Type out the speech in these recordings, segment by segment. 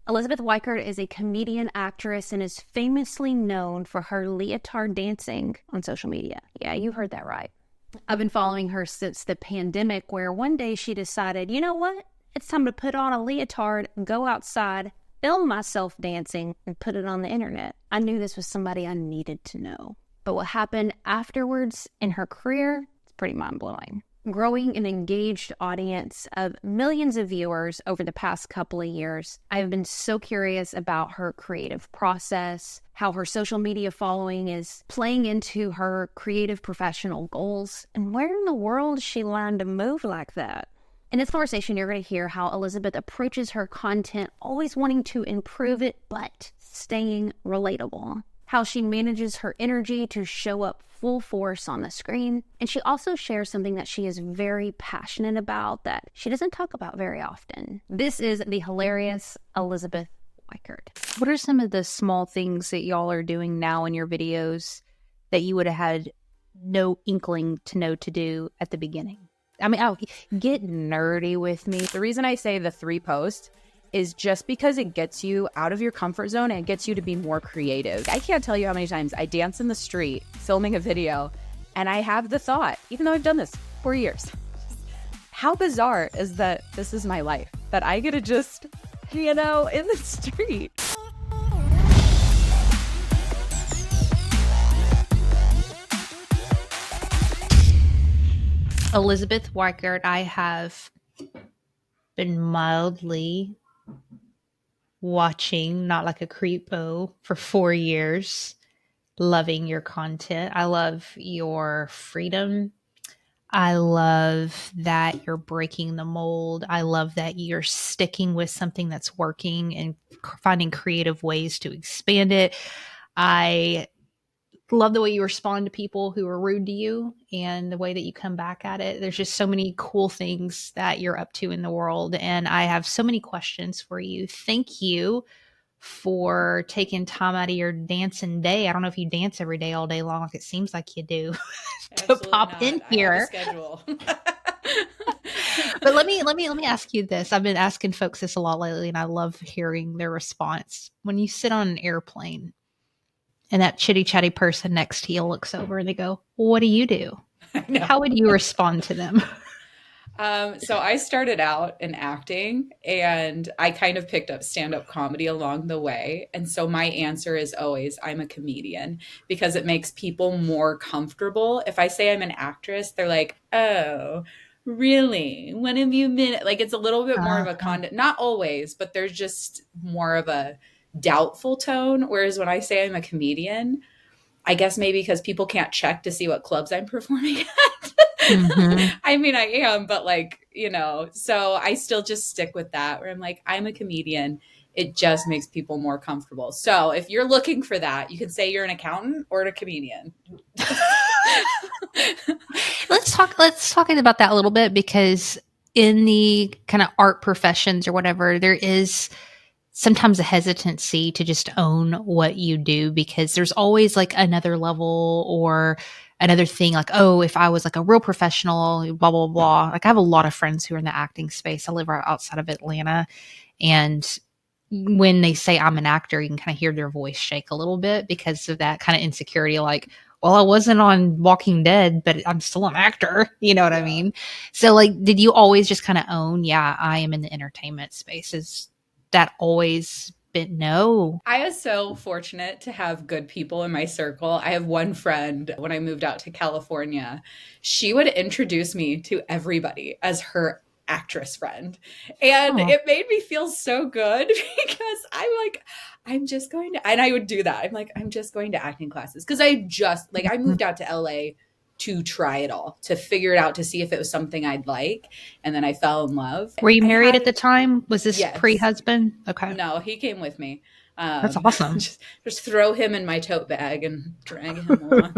Elisabeth Wykert is a comedian, actress, and is famously known for her leotard dancing on social media. Yeah, you heard that right. I've been following her since the pandemic, where one day she decided, you know what? It's time to put on a leotard, go outside, film myself dancing, and put it on the internet. I knew this was somebody I needed to know. But what happened afterwards in her career is pretty mind-blowing. Growing an engaged audience of millions of viewers over the past couple of years, I've been so curious about her creative process, how her social media following is playing into her creative professional goals, and where in the world she learned to move like that. In this conversation, you're going to hear how Elisabeth approaches her content, always wanting to improve it, but staying relatable. How she manages her energy to show up full force on the screen. And she also shares something that she is very passionate about that she doesn't talk about very often. This is the hilarious Elisabeth Wykert. What are some of the small things that y'all are doing now in your videos that you would have had no inkling to know to do at the beginning? I mean, get nerdy with me. The reason I say the 3 posts is just because it gets you out of your comfort zone and it gets you to be more creative. I can't tell you how many times I dance in the street filming a video and I have the thought, even though I've done this for years, how bizarre is that this is my life, that I get to just, in the street. Elisabeth Wykert, I have been mildly watching, not like a creepo, for 4 years, loving your content. I love your freedom. I love that you're breaking the mold. I love that you're sticking with something that's working and finding creative ways to expand it. I love the way you respond to people who are rude to you and the way that you come back at it. There's just so many cool things that you're up to in the world. And I have so many questions for you. Thank you for taking time out of your dancing day. I don't know if you dance every day, all day long, like it seems like you do, to pop in here. I have a schedule. But let me ask you this. I've been asking folks this a lot lately, and I love hearing their response. When you sit on an airplane, and that chitty chatty person next to you looks over and they go, what do you do? How would you respond to them? So I started out in acting and I kind of picked up stand-up comedy along the way. And so my answer is always, I'm a comedian, because it makes people more comfortable. If I say I'm an actress, they're like, oh, really? When have you been? Like, it's a little bit more of a not always, but there's just more of a doubtful tone. Whereas when I say I'm a comedian, I guess maybe because people can't check to see what clubs I'm performing at. Mm-hmm. I mean, I am, but so I still just stick with that, where I'm like, I'm a comedian. It just makes people more comfortable. So if you're looking for that, you can say you're an accountant or a comedian. Let's talk about that a little bit, because in the kind of art professions or whatever, there is sometimes a hesitancy to just own what you do, because there's always like another level or another thing, like, oh, if I was like a real professional, blah, blah, blah. Like, I have a lot of friends who are in the acting space. I live right outside of Atlanta. And when they say I'm an actor, you can kind of hear their voice shake a little bit because of that kind of insecurity. Like, well, I wasn't on Walking Dead, but I'm still an actor. You know what I mean? So like, did you always just kind of own, yeah, I am in the entertainment space? Is that always been no? I was so fortunate to have good people in my circle. I have one friend, when I moved out to California, she would introduce me to everybody as her actress friend. And it made me feel so good, because I'm like, I'm just going to, and I would do that. I'm like, I'm just going to acting classes. Because I moved out to LA to try it all, to figure it out, to see if it was something I'd like. And then I fell in love. Were you married at the time? Was this pre-husband? Okay. No, he came with me. That's awesome. Just throw him in my tote bag and drag him along.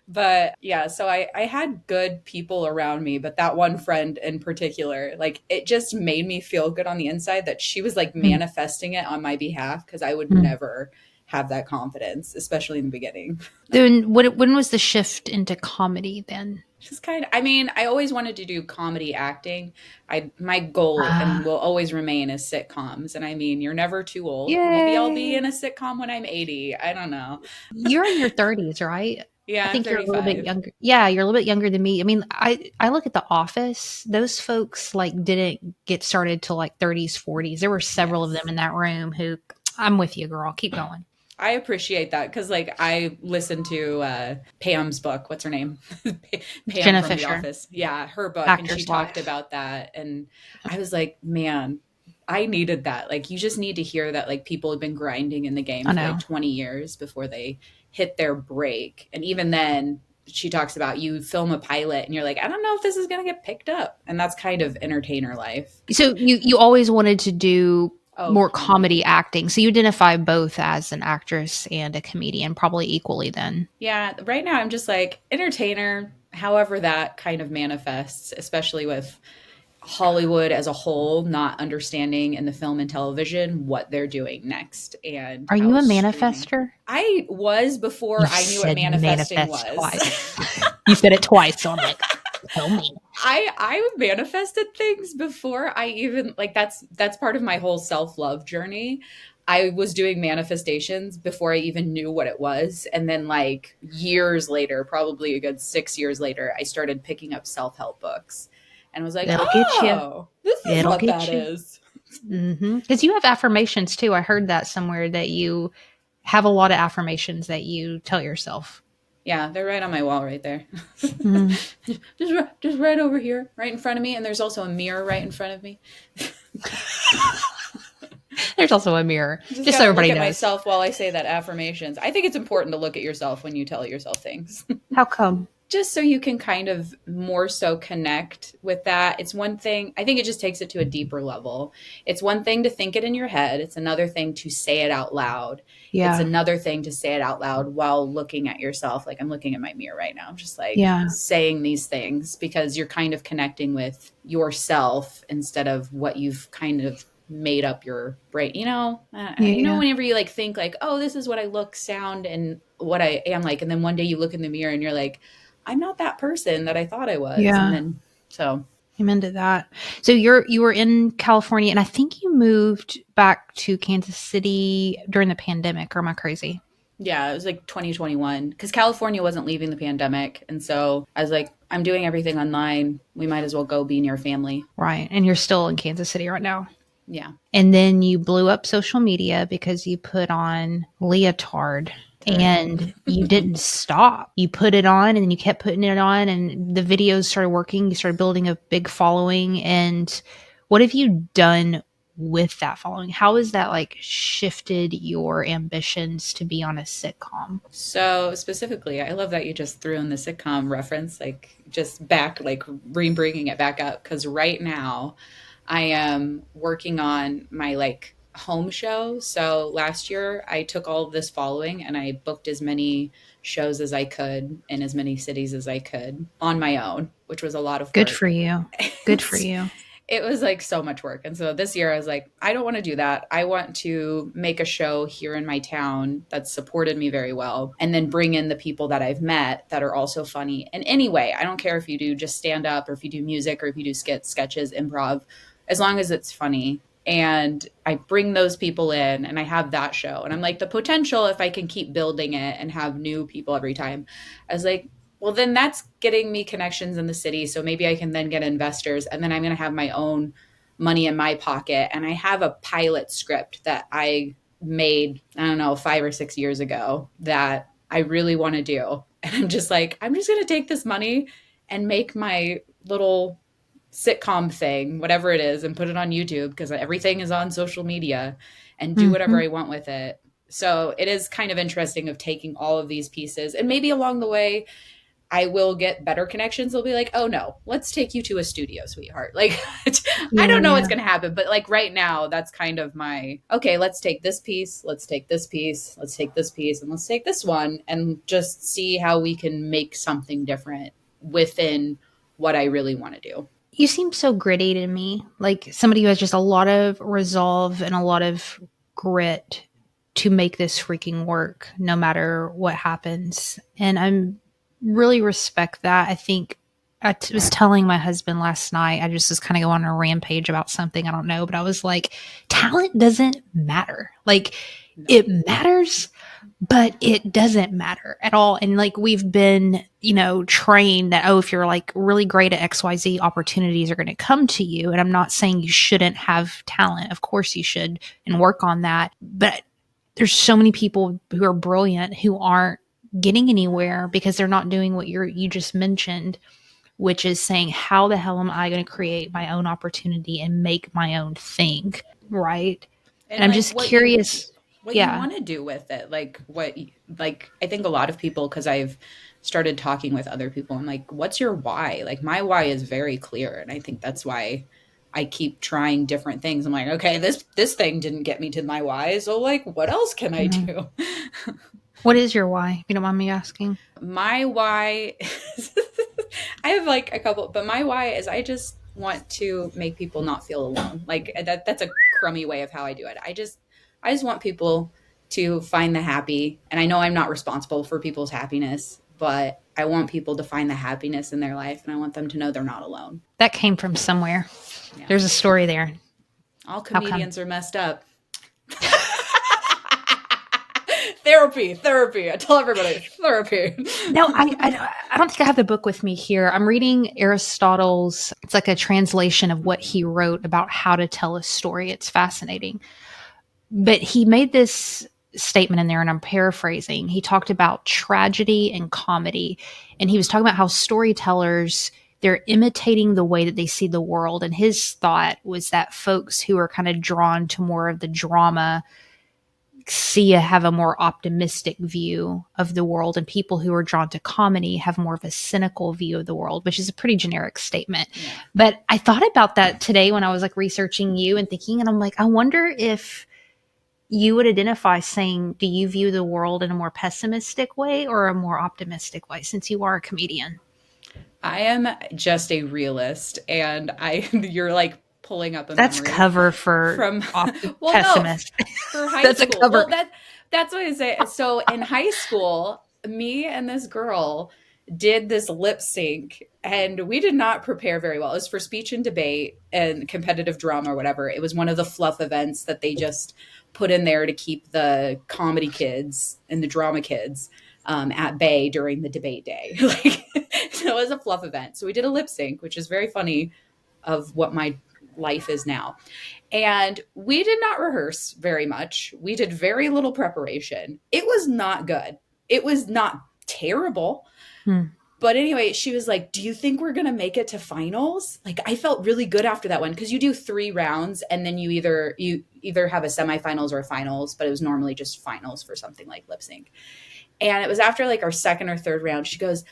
But yeah, so I had good people around me, but that one friend in particular, like, it just made me feel good on the inside that she was like manifesting it on my behalf, because I would never have that confidence, especially in the beginning. Then when was the shift into comedy then? Just kind of, I mean, I always wanted to do comedy acting. My goal and Ah, will always remain is sitcoms. And I mean, you're never too old. Maybe I'll be yay. in a sitcom when I'm 80. I don't know. You're in your 30s, right? Yeah, I I'm think you're a little bit 35. younger. Yeah, you're a little bit younger than me. I mean, I look at The Office. Those folks like didn't get started till like 30s, 40s. There were several of them Yes. in that room who I'm with you, girl. Keep going. I appreciate that because, like, I listened to Pam's book. What's her name? Pam Jenna from The Fisher, Office. Yeah, her book. And she Actor's talked Life. about that. And I was like, man, I needed that. Like, you just need to hear that, like, people have been grinding in the game I for like know. 20 years before they hit their break. And even then, she talks about you film a pilot and you're like, I don't know if this is going to get picked up. And that's kind of entertainer life. So you always wanted to do Oh, more comedy. comedy acting. So you identify both as an actress and a comedian, probably equally then. Yeah, right now I'm just like entertainer, however that kind of manifests, especially with Hollywood as a whole not understanding in the film and television what they're doing next and Are you how a streaming. manifester? I was before You I knew what said manifesting manifest was. twice. You said it twice, so I'm like, tell me. I manifested things before I even like that's part of my whole self-love journey. I was doing manifestations before I even knew what it was. And then like years later, probably a good 6 years later, I started picking up self-help books and was like, It'll get you. oh, this is It'll what that get you. is. Because you have affirmations too. I heard that somewhere that you have a lot of affirmations that you tell yourself. Yeah, they're right on my wall right there. Mm. Just right over here, right in front of me. And there's also a mirror right in front of me. There's also a mirror, Just just so gotta look everybody at knows. myself while I say that affirmations. I think it's important to look at yourself when you tell yourself things. How come? Just so you can kind of more so connect with that. It's one thing, I think it just takes it to a deeper level. It's one thing to think it in your head, it's another thing to say it out loud. It's Yeah. another thing to say it out loud while looking at yourself. Like I'm looking at my mirror right now. I'm just like Yeah. saying these things because you're kind of connecting with yourself instead of what you've kind of made up your brain. Yeah. Whenever you like think like, oh, this is what I look, sound, and what I am like. And then one day you look in the mirror and you're like, I'm not that person that I thought I was. And Yeah. then, so Amen to that. So you were in California, and I think you moved back to Kansas City during the pandemic. Or am I crazy? yeah, it was like 2021 because California wasn't leaving the pandemic. And so I was like, I'm doing everything online. We might as well go be near family. Right. And you're still in Kansas City right now. Yeah. And then you blew up social media because you put on Leotard and you didn't stop. You put it on and then you kept putting it on and the videos started working. You started building a big following. And what have you done with that following? How has that like shifted your ambitions to be on a sitcom? So specifically, I love that you just threw in the sitcom reference, like just back, like bringing it back up. Because right now, I am working on my like home show. So last year, I took all of this following and I booked as many shows as I could in as many cities as I could on my own, which was a lot of Good work. for you. Good for you. It was like so much work. And so this year I was like, I don't want to do that. I want to make a show here in my town that's supported me very well and then bring in the people that I've met that are also funny. And anyway, I don't care if you do just stand up or if you do music or if you do skits, sketches, improv, as long as it's funny. And I bring those people in and I have that show. And I'm like, the potential, if I can keep building it and have new people every time, I was like, well, then that's getting me connections in the city. So maybe I can then get investors and then I'm going to have my own money in my pocket. And I have a pilot script that I made, I don't know, 5 or 6 years ago that I really want to do. And I'm just like, I'm just going to take this money and make my little sitcom thing, whatever it is, and put it on YouTube because everything is on social media and do whatever I want with it. So it is kind of interesting of taking all of these pieces and maybe along the way, I will get better connections. They'll be like, oh no, let's take you to a studio, sweetheart. Like, I don't know what's going to happen, but like right now, that's kind of my, okay, let's take this piece, let's take this piece, let's take this piece, and let's take this one and just see how we can make something different within what I really want to do. You seem so gritty to me, like somebody who has just a lot of resolve and a lot of grit to make this freaking work no matter what happens. And I'm really respect that. I think was telling my husband last night, I just was kind of going on a rampage about something. I don't know, but I was like, talent doesn't matter. Like, it matters, but it doesn't matter at all. And like, we've been, trained that, oh, if you're like really great at XYZ, opportunities are going to come to you. And I'm not saying you shouldn't have talent. Of course you should, and work on that. But there's so many people who are brilliant who aren't getting anywhere because they're not doing what you just mentioned, which is saying, how the hell am I going to create my own opportunity and make my own thing? Right. And I'm like, just curious. What you want to do with it. I think a lot of people, because I've started talking with other people, I'm like, what's your why? Like, my why is very clear. And I think that's why I keep trying different things. I'm like, okay, this thing didn't get me to my why. So like, what else can I do? What is your why? If you don't mind me asking. My why, I have like a couple, but my why is I just want to make people not feel alone. Like that's a crummy way of how I do it. I just want people to find the happy. And I know I'm not responsible for people's happiness, but I want people to find the happiness in their life. And I want them to know they're not alone. That came from somewhere. Yeah. There's a story there. All comedians are messed up. Therapy. I tell everybody, therapy. No, I don't think I have the book with me here. I'm reading Aristotle's, it's like a translation of what he wrote about how to tell a story. It's fascinating. But he made this statement in there, and I'm paraphrasing. He talked about tragedy and comedy. And he was talking about how storytellers, they're imitating the way that they see the world. And his thought was that folks who are kind of drawn to more of the drama have a more optimistic view of the world, and people who are drawn to comedy have more of a cynical view of the world, which is a pretty generic statement. Yeah. But I thought about that today when I was like researching you and thinking, and I'm like, I wonder if you would identify saying, do you view the world in a more pessimistic way or a more optimistic way, since you are a comedian? I am just a realist, and you're like pulling up a that's memory cover for from pessimist. No, for high that's school. A cover. Well, that's what I say. So in high school, me and this girl did this lip sync, and we did not prepare very well. It was for speech and debate and competitive drama or whatever. It was one of the fluff events that they just put in there to keep the comedy kids and the drama kids at bay during the debate day. So it was a fluff event. So we did a lip sync, which is very funny of what my life is now. And we did not rehearse very much. We did very little preparation. It was not good. It was not terrible. But anyway, she was like, do you think we're going to make it to finals? Like, I felt really good after that one, because you do 3 rounds and then you either have a semifinals or a finals, but it was normally just finals for something like lip sync. And it was after like our second or third round, she goes,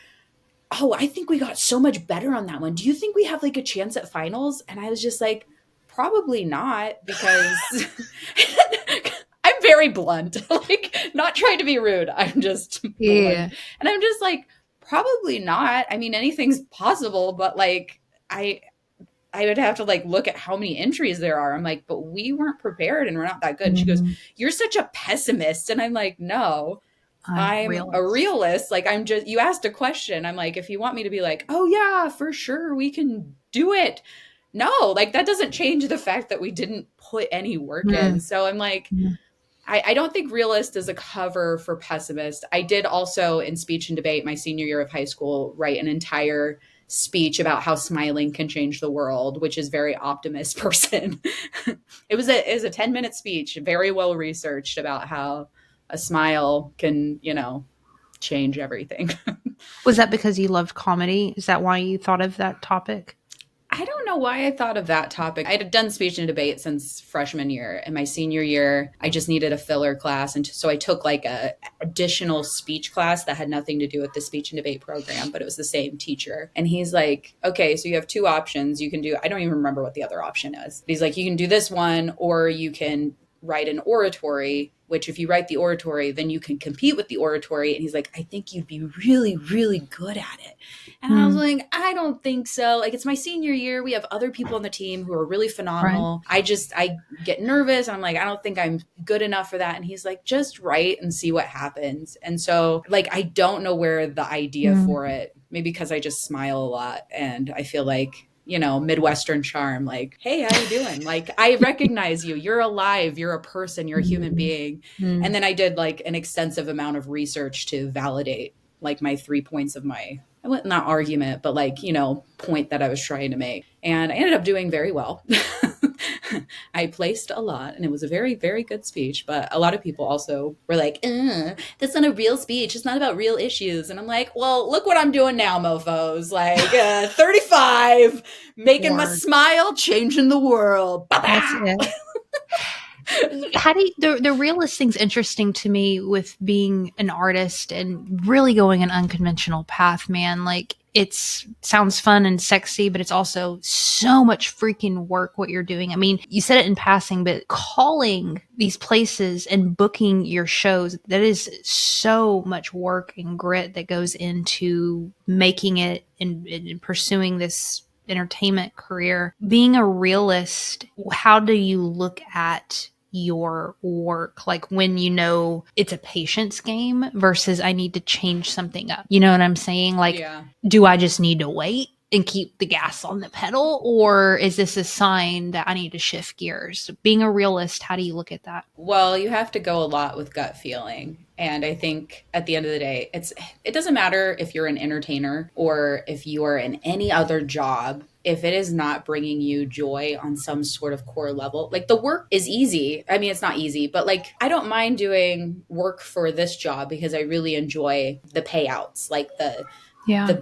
oh, I think we got so much better on that one. Do you think we have like a chance at finals? And I was just like, probably not, because I'm very blunt, like not trying to be rude. I'm just blunt. And I'm just like, probably not. I mean, anything's possible, but like, I would have to like look at how many entries there are. I'm like, but we weren't prepared and we're not that good. And she goes, you're such a pessimist. And I'm like, no. I'm a realist. Like, you asked a question. I'm like, if you want me to be like, oh yeah, for sure, we can do it. No, like that doesn't change the fact that we didn't put any work in. So I'm like, I don't think realist is a cover for pessimist. I did also in speech and debate my senior year of high school, write an entire speech about how smiling can change the world, which is very optimist person. It was a 10-minute speech, very well researched, about how a smile can, change everything. Was that because you loved comedy? Is that why you thought of that topic? I don't know why I thought of that topic. I had done speech and debate since freshman year. In my senior year, I just needed a filler class. And so I took like a additional speech class that had nothing to do with the speech and debate program, but it was the same teacher. And he's like, okay, so you have 2 options. You can do, I don't even remember what the other option is. He's like, you can do this one, or you can write an oratory, which if you write the oratory, then you can compete with the oratory. And he's like, I think you'd be really, really good at it. And I was like, I don't think so. Like, it's my senior year. We have other people on the team who are really phenomenal. Right. I get nervous. I'm like, I don't think I'm good enough for that. And he's like, just write and see what happens. And so like, I don't know where the idea for it, maybe because I just smile a lot and I feel like, you know, Midwestern charm, like, hey, how you doing? Like, I recognize you. You're alive. You're a person. You're a human being. And then I did like an extensive amount of research to validate like my 3 points of my, not argument, but like, you know, point that I was trying to make. And I ended up doing very well. I placed a lot and it was a very, very good speech. But a lot of people also were like, that's not a real speech. It's not about real issues. And I'm like, well, look what I'm doing now, mofos. Like 35, making my smile, changing the world. That's it. How do you, the realist thing's interesting to me with being an artist and really going an unconventional path, man. Like, sounds fun and sexy, but it's also so much freaking work what you're doing. I mean, you said it in passing, but calling these places and booking your shows, that is so much work and grit that goes into making it and pursuing this entertainment career. Being a realist, how do you look at your work, like when you know it's a patience game versus I need to change something up? You know what I'm saying? Like, do I just need to wait and keep the gas on the pedal, or is this a sign that I need to shift gears? Being a realist, how do you look at that? Well, you have to go a lot with gut feeling. And I think at the end of the day, it doesn't matter if you're an entertainer or if you are in any other job. If it is not bringing you joy on some sort of core level, like the work is easy. I mean, it's not easy, but like, I don't mind doing work for this job because I really enjoy the payouts, like the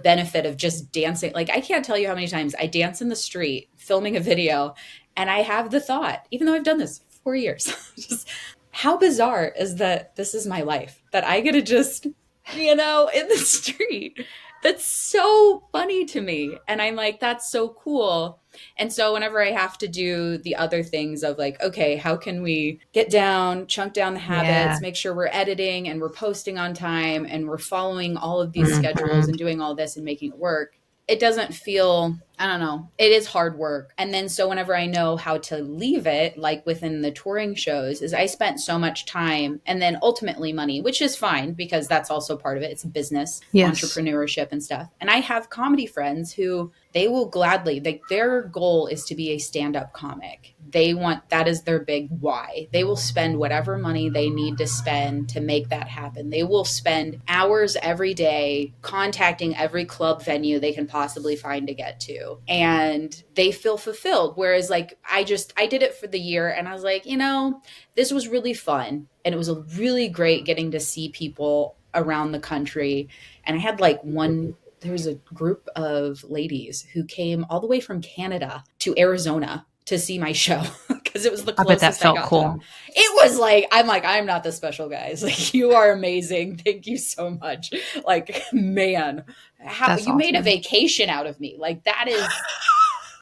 benefit of just dancing. Like, I can't tell you how many times I dance in the street filming a video and I have the thought, even though I've done this for 4 years, just how bizarre is that this is my life, that I get to just, you know, in the street. That's so funny to me. And I'm like, that's so cool. And so whenever I have to do the other things of like, okay, how can we chunk down the habits, make sure we're editing and we're posting on time and we're following all of these schedules and doing all this and making it work, it doesn't feel, I don't know, it is hard work. And then so whenever I know how to leave it, like within the touring shows, is I spent so much time and then ultimately money, which is fine because that's also part of it. It's business, entrepreneurship and stuff. And I have comedy friends who they will gladly, like their goal is to be a stand-up comic. That is their big why. They will spend whatever money they need to spend to make that happen. They will spend hours every day contacting every club venue they can possibly find to get to. And they feel fulfilled. Whereas like, I did it for the year and I was like, you know, this was really fun. And it was a really great getting to see people around the country. And I had like there was a group of ladies who came all the way from Canada to Arizona to see my show because it was the closest I bet that felt cool. Them. It was like, I'm not the special guys. Like, you are amazing. Thank you so much. Like, man, how you made a vacation out of me. Like, that is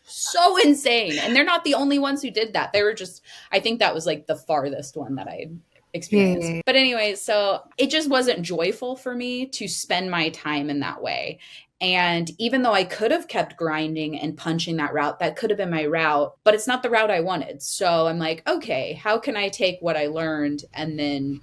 so insane. And they're not the only ones who did that. They were just, I think that was like the farthest one that I experienced. Yeah. But anyway, so it just wasn't joyful for me to spend my time in that way. And even though I could have kept grinding and punching that route, that could have been my route, but it's not the route I wanted. So I'm like, okay, how can I take what I learned? And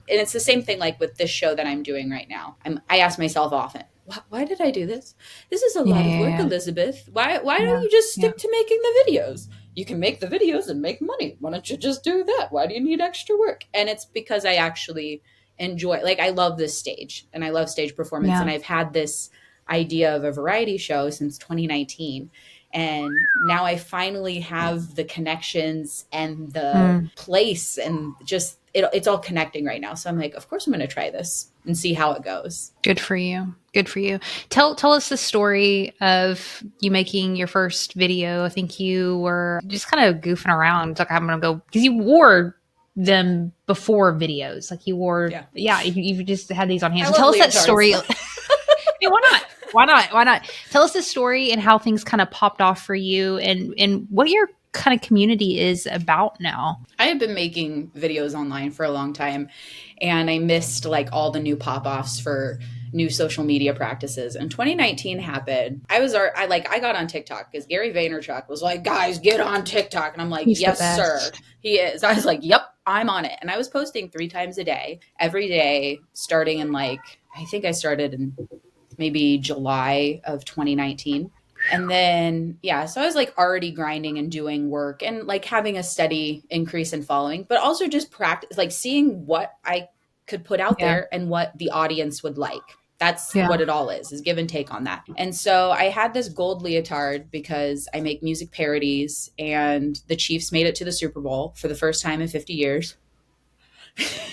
it's the same thing like with this show that I'm doing right now. I ask myself often, why did I do this? This is a lot of work, Elisabeth. Why don't you just stick to making the videos? You can make the videos and make money. Why don't you just do that? Why do you need extra work? And it's because I actually enjoy, like, I love this stage and I love stage performance. And I've had this idea of a variety show since 2019. And now I finally have the connections and the place and just, it's all connecting right now. So I'm like, of course I'm going to try this and see how it goes. Good for you. Good for you. Tell us the story of you making your first video. I think you were just kind of goofing around. It's like, I'm going to go, because you wore them before videos. Like you wore, you just had these on hand. So tell us that story. Hey, why not? Why not? Tell us the story and how things kind of popped off for you and what your kind of community is about now. I have been making videos online for a long time, and I missed like all the new pop-offs for new social media practices. And 2019 happened. I got on TikTok because Gary Vaynerchuk was like, guys, get on TikTok. And I'm like, He's the yes, best. sir, he is. I was like, yep, I'm on it. And I was posting 3 times a day, every day, starting in I think I started in maybe July of 2019. And then, so I was like already grinding and doing work and like having a steady increase in following, but also just practice, like seeing what I could put out there and what the audience would like. That's what it all is give and take on that. And so I had this gold leotard because I make music parodies, and the Chiefs made it to the Super Bowl for the first time in 50 years.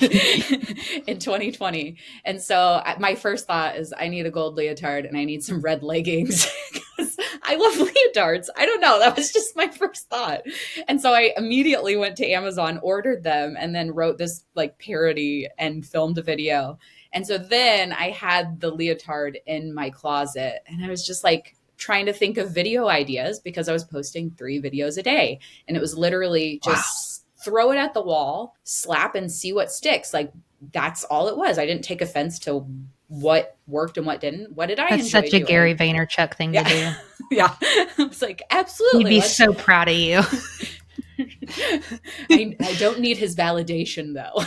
In 2020. And so my first thought is I need a gold leotard and I need some red leggings because I love leotards. I don't know. That was just my first thought. And so I immediately went to Amazon, ordered them, and then wrote this like parody and filmed a video. And so then I had the leotard in my closet, and I was just like trying to think of video ideas because I was posting 3 videos a day. And it was literally just throw it at the wall, slap, and see what sticks. Like that's all it was. I didn't take offense to what worked and what didn't. What did I enjoy That's such a doing? Gary Vaynerchuk thing to do. Yeah. I was like, absolutely. He'd be so proud of you. I don't need his validation though.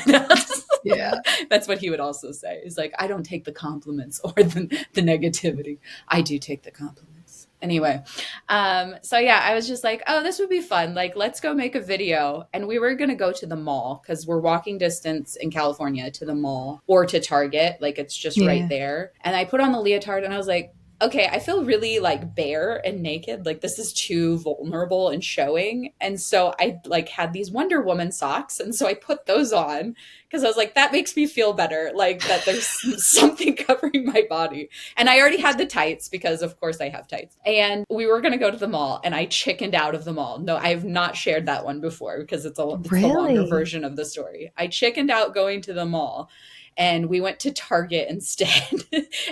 Yeah. That's what he would also say. He's like, I don't take the compliments or the negativity. I do take the compliments. Anyway, so I was just like, oh, this would be fun. Like, let's go make a video. And we were going to go to the mall because we're walking distance in California to the mall or to Target. Like, it's just right there. And I put on the leotard and I was like, okay, I feel really like bare and naked. Like this is too vulnerable and showing. And so I like had these Wonder Woman socks. And so I put those on because I was like, that makes me feel better. Like that there's something covering my body. And I already had the tights because of course I have tights. And we were going to go to the mall and I chickened out of the mall. No, I have not shared that one before because it's the longer version of the story. I chickened out going to the mall. And we went to Target instead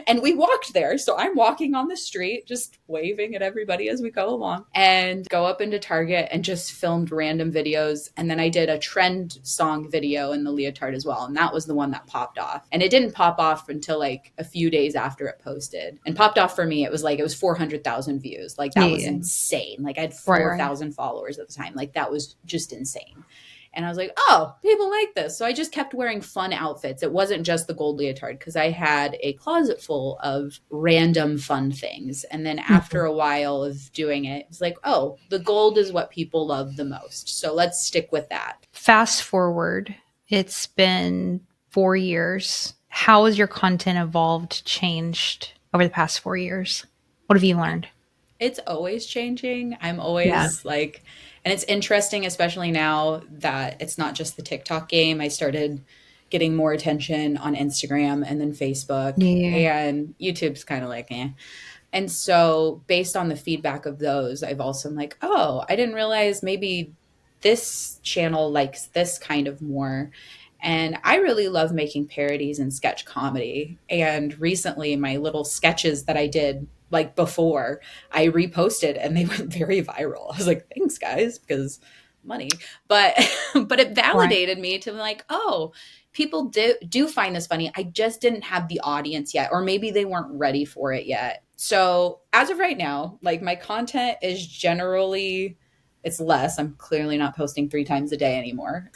and we walked there. So I'm walking on the street, just waving at everybody as we go along, and go up into Target and just filmed random videos. And then I did a trend song video in the leotard as well. And that was the one that popped off. And it didn't pop off until like a few days after it posted. And popped off for me, it was 400,000 views. Like that was insane. Like I had 4,000 followers at the time. Like that was just insane. And I was like, oh, people like this. So I just kept wearing fun outfits. It wasn't just the gold leotard because I had a closet full of random fun things. And then after a while of doing it, it's like, oh, the gold is what people love the most. So let's stick with that. Fast forward, it's been 4 years. How has your content evolved, changed over the past 4 years? What have you learned? It's always changing. I'm always and it's interesting, especially now that it's not just the TikTok game. I started getting more attention on Instagram and then Facebook and YouTube's kind of like, eh. And so based on the feedback of those, I've also been like, oh, I didn't realize maybe this channel likes this kind of more. And I really love making parodies and sketch comedy. And recently my little sketches that I did like before I reposted and they went very viral. I was like, thanks guys, because money, but it validated me to be like, oh, people do find this funny. I just didn't have the audience yet, or maybe they weren't ready for it yet. So as of right now, like my content is generally, it's less. I'm clearly not posting 3 times a day anymore.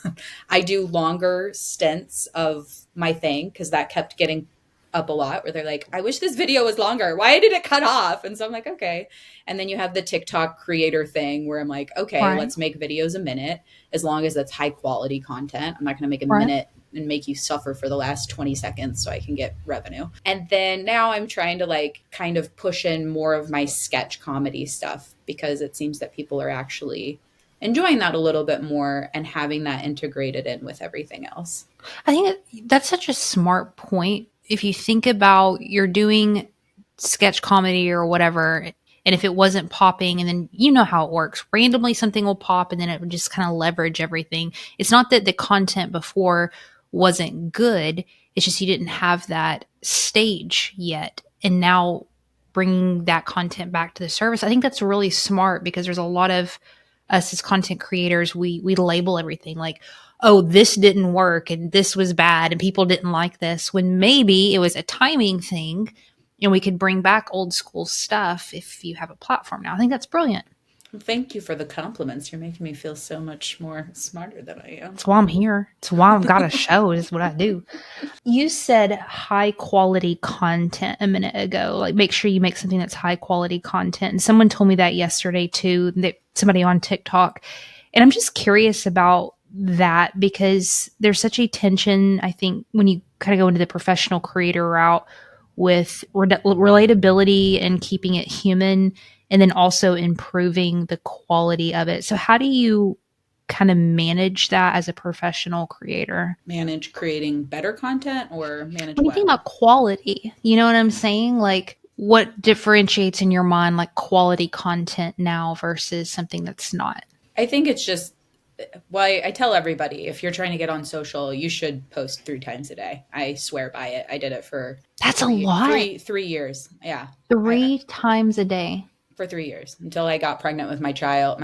I do longer stints of my thing because that kept getting up a lot where they're like, I wish this video was longer. Why did it cut off? And so I'm like, okay. And then you have the TikTok creator thing where I'm like, okay, let's make videos a minute as long as that's high quality content. I'm not going to make a minute and make you suffer for the last 20 seconds so I can get revenue. And then now I'm trying to like kind of push in more of my sketch comedy stuff because it seems that people are actually enjoying that a little bit more and having that integrated in with everything else. I think that's such a smart point. If you think about you're doing sketch comedy or whatever, and if it wasn't popping, and then you know how it works, randomly something will pop and then it would just kind of leverage everything. It's not that the content before wasn't good. It's just you didn't have that stage yet. And now bringing that content back to the service, I think that's really smart because there's a lot of us as content creators, we label everything like, oh, this didn't work and this was bad and people didn't like this, when maybe it was a timing thing and we could bring back old school stuff if you have a platform now. I think that's brilliant. Thank you for the compliments. You're making me feel so much more smarter than I am. That's why I'm here. It's why I've got a show. Is what I do. You said high quality content a minute ago. Like, make sure you make something that's high quality content. And someone told me that yesterday too, that somebody on TikTok. And I'm just curious about that because there's such a tension, I think, when you kind of go into the professional creator route with relatability and keeping it human, and then also improving the quality of it. So how do you kind of manage that as a professional creator? Manage creating better content or manage When you what? think about quality, you know what I'm saying? Like, what differentiates in your mind like quality content now versus something that's not? I think it's just, well, I tell everybody, if you're trying to get on social, you should post 3 times a day. I swear by it. I did it for That's a lot. 3 years. Yeah. 3 times a day. For 3 years until I got pregnant with my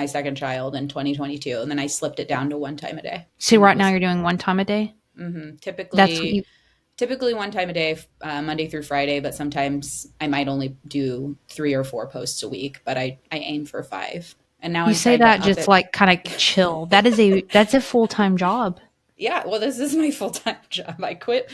second child in 2022. And then I slipped it down to 1 time a day. So right now you're doing 1 time a day? Mm-hmm. That's what you... Typically 1 time a day, Monday through Friday, but sometimes I might only do 3 or 4 posts a week, but I aim for 5. And now You say that just like kind of chill. That's a full-time job. Yeah, well, this is my full-time job. I quit